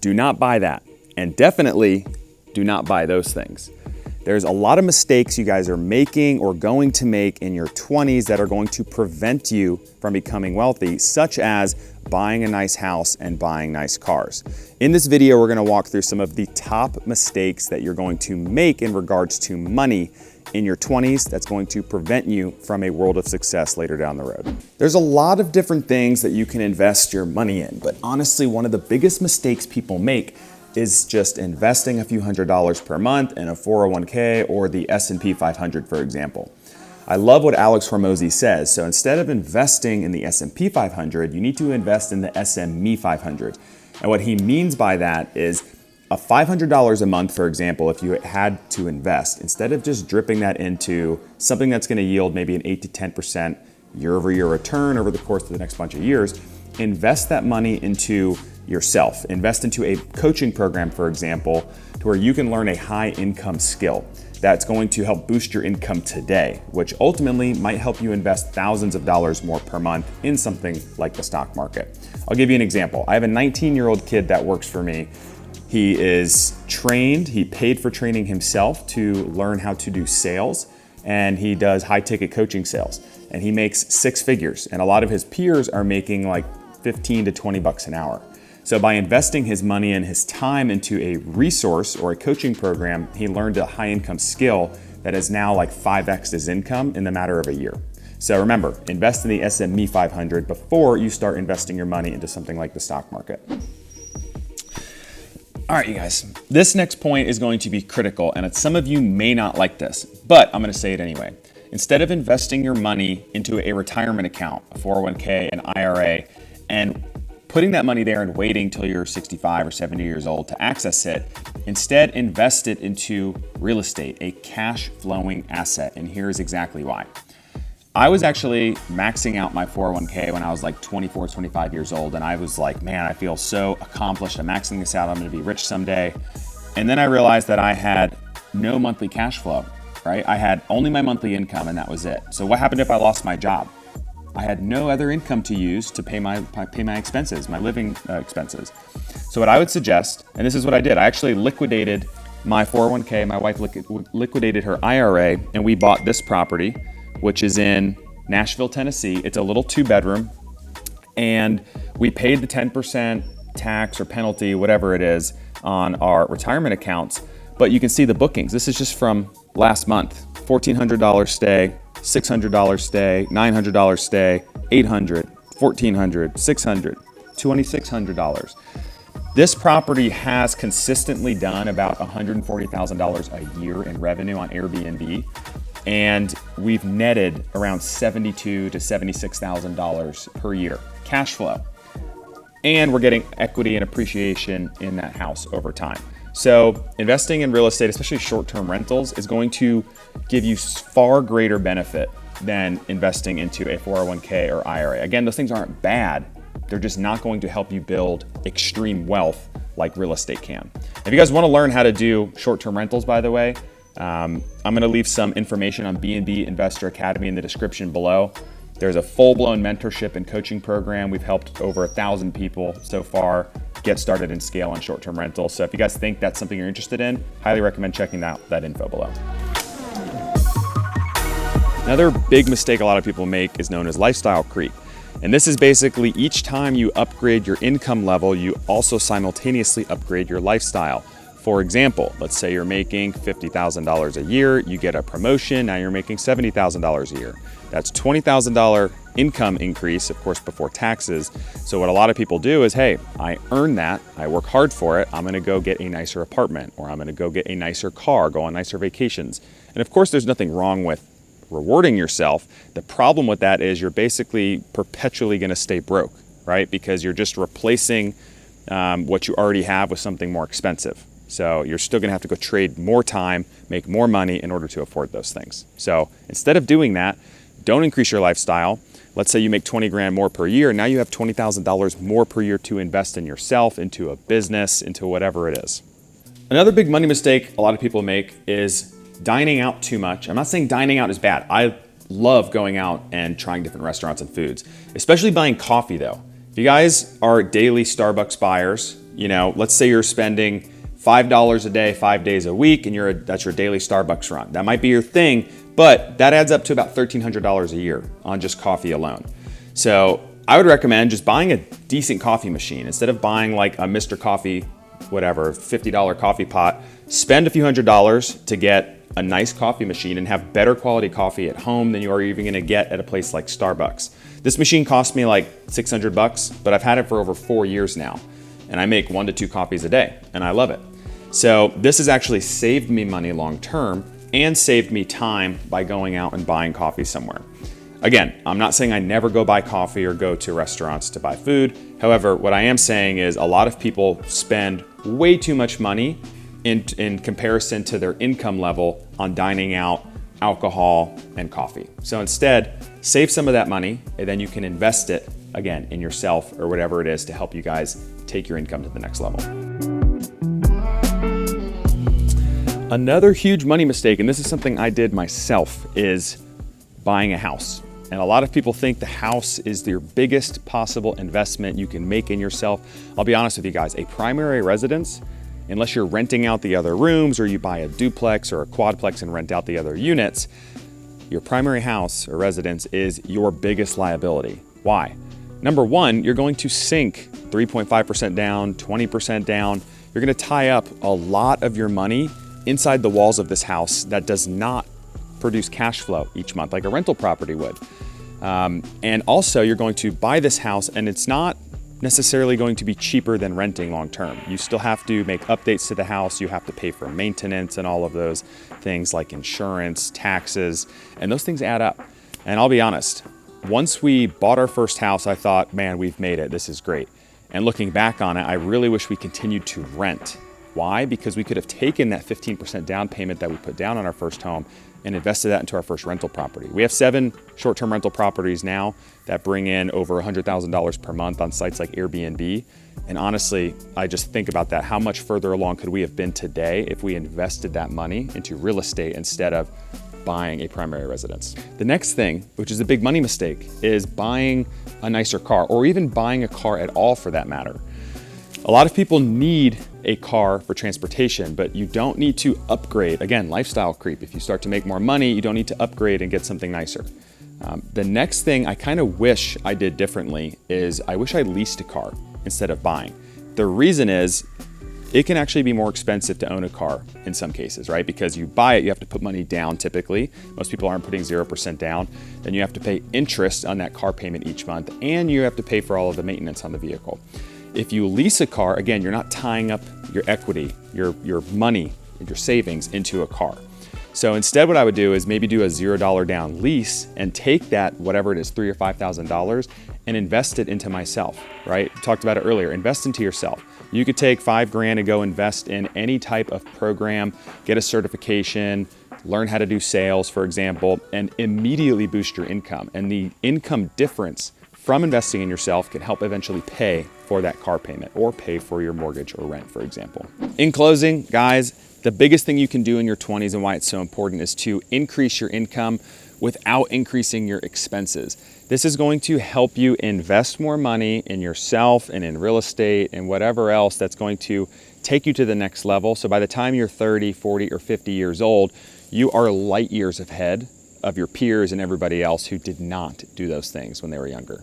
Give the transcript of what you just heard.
Do not buy that. And definitely do not buy those things. There's a lot of mistakes you guys are making or going to make in your 20s that are going to prevent you from becoming wealthy, such as buying a nice house and buying nice cars. In this video, we're gonna walk through some of the top mistakes that you're going to make in regards to money in your 20s that's going to prevent you from a world of success later down the road. There's a lot of different things that you can invest your money in, but honestly, one of the biggest mistakes people make is just investing a few $100s per month in a 401k or the S&P 500, for example. I love what Alex Hormozi says. So instead of investing in the S&P 500, you need to invest in the SME 500. And what he means by that is a $500 a month, for example, if you had to invest, instead of just dripping that into something that's going to yield maybe an 8 to 10% year-over-year return over the course of the next bunch of years, invest that money into yourself. Invest into a coaching program, for example, to where you can learn a high income skill that's going to help boost your income today, which ultimately might help you invest thousands of dollars more per month in something like the stock market. I'll give you an example. I have a 19-year-old kid that works for me. He is trained, he paid for training himself to learn how to do sales, and he does high ticket coaching sales. And he makes 6 figures, and a lot of his peers are making like 15 to 20 bucks an hour. So by investing his money and his time into a resource or a coaching program, he learned a high income skill that is now like 5x his income in the matter of a year. So remember, invest in the SME 500 before you start investing your money into something like the stock market. All right, you guys, this next point is going to be critical, and some of you may not like this, but I'm gonna say it anyway. Instead of investing your money into a retirement account, a 401k, an IRA, and putting that money there and waiting till you're 65 or 70 years old to access it, instead invest it into real estate, a cash flowing asset. And here's exactly why. I was actually maxing out my 401k when I was like 24, 25 years old. And I was like, man, I feel so accomplished. I'm maxing this out. I'm gonna be rich someday. And then I realized that I had no monthly cash flow, right? I had only my monthly income and that was it. So what happened if I lost my job? I had no other income to use to pay my expenses, my living expenses. So what I would suggest, and this is what I did, I actually liquidated my 401k, my wife liquidated her IRA, and we bought this property, which is in Nashville, Tennessee. It's a little 2-bedroom, and we paid the 10% tax or penalty, whatever it is, on our retirement accounts. But you can see the bookings. This is just from last month, $1,400 stay, $600 stay, $900 stay, $800, $1,400, $600, $2,600. This property has consistently done about $140,000 a year in revenue on Airbnb, and we've netted around $72,000 to $76,000 per year cash flow. And we're getting equity and appreciation in that house over time. So investing in real estate, especially short-term rentals, is going to give you far greater benefit than investing into a 401k or IRA. Again, those things aren't bad. They're just not going to help you build extreme wealth like real estate can. If you guys want to learn how to do short-term rentals, by the way, I'm going to leave some information on BNB Investor Academy in the description below. There's a full-blown mentorship and coaching program. We've helped over 1,000 people so far get started and scale on short-term rentals. So if you guys think that's something you're interested in, highly recommend checking out that info below. Another big mistake a lot of people make is known as lifestyle creep. And this is basically each time you upgrade your income level, you also simultaneously upgrade your lifestyle. For example, let's say you're making $50,000 a year, you get a promotion, now you're making $70,000 a year. That's $20,000 income increase, of course, before taxes. So what a lot of people do is, hey, I earn that, I work hard for it, I'm gonna go get a nicer apartment, or I'm gonna go get a nicer car, go on nicer vacations. And of course, there's nothing wrong with rewarding yourself. The problem with that is you're basically perpetually gonna stay broke, right? Because you're just replacing what you already have with something more expensive. So you're still gonna have to go trade more time, make more money in order to afford those things. So instead of doing that, don't increase your lifestyle. Let's say you make 20 grand more per year. Now you have $20,000 more per year to invest in yourself, into a business, into whatever it is. Another big money mistake a lot of people make is dining out too much. I'm not saying dining out is bad. I love going out and trying different restaurants and foods, especially buying coffee though. If you guys are daily Starbucks buyers, let's say you're spending $5 a day, 5 days a week, and that's your daily Starbucks run. That might be your thing, but that adds up to about $1,300 a year on just coffee alone. So I would recommend just buying a decent coffee machine. Instead of buying like a Mr. Coffee, whatever, $50 coffee pot, spend a few $100s to get a nice coffee machine and have better quality coffee at home than you are even gonna get at a place like Starbucks. This machine cost me like $600, but I've had it for over 4 years now. And I make 1 to 2 coffees a day, and I love it. So this has actually saved me money long term and saved me time by going out and buying coffee somewhere. Again, I'm not saying I never go buy coffee or go to restaurants to buy food. However, what I am saying is a lot of people spend way too much money in comparison to their income level on dining out, alcohol, and coffee. So instead, save some of that money and then you can invest it, again, in yourself or whatever it is to help you guys take your income to the next level. Another huge money mistake, and this is something I did myself, is buying a house. And a lot of people think the house is your biggest possible investment you can make in yourself. I'll be honest with you guys, a primary residence, unless you're renting out the other rooms or you buy a duplex or a quadplex and rent out the other units, your primary house or residence is your biggest liability. Why? Number one, you're going to sink 3.5% down, 20% down. You're going to tie up a lot of your money inside the walls of this house that does not produce cash flow each month like a rental property would. And also you're going to buy this house and it's not necessarily going to be cheaper than renting long term. You still have to make updates to the house. You have to pay for maintenance and all of those things like insurance, taxes, and those things add up. And I'll be honest, once we bought our first house, I thought, man, we've made it. This is great. And looking back on it, I really wish we continued to rent. Why? Because we could have taken that 15% down payment that we put down on our first home and invested that into our first rental property. We have 7 short-term rental properties now that bring in over $100,000 per month on sites like Airbnb. And honestly, I just think about that. How much further along could we have been today if we invested that money into real estate instead of buying a primary residence? The next thing, which is a big money mistake, is buying a nicer car or even buying a car at all for that matter. A lot of people need a car for transportation, but you don't need to upgrade. Again, lifestyle creep. If you start to make more money, you don't need to upgrade and get something nicer. The next thing I kind of wish I did differently is I wish I leased a car instead of buying. The reason is it can actually be more expensive to own a car in some cases, right? Because you buy it, you have to put money down typically. Most people aren't putting 0% down. Then you have to pay interest on that car payment each month, and you have to pay for all of the maintenance on the vehicle. If you lease a car, again, you're not tying up your equity, your money, your savings into a car. So instead what I would do is maybe do a $0 down lease and take that, whatever it is, $3,000 or $5,000 and invest it into myself, right? Talked about it earlier, invest into yourself. You could take $5,000 and go invest in any type of program, get a certification, learn how to do sales, for example, and immediately boost your income. And the income difference from investing in yourself can help eventually pay for that car payment or pay for your mortgage or rent, for example. In closing, guys, the biggest thing you can do in your 20s and why it's so important is to increase your income without increasing your expenses. This is going to help you invest more money in yourself and in real estate and whatever else that's going to take you to the next level. So by the time you're 30, 40, or 50 years old, you are light years ahead of your peers and everybody else who did not do those things when they were younger.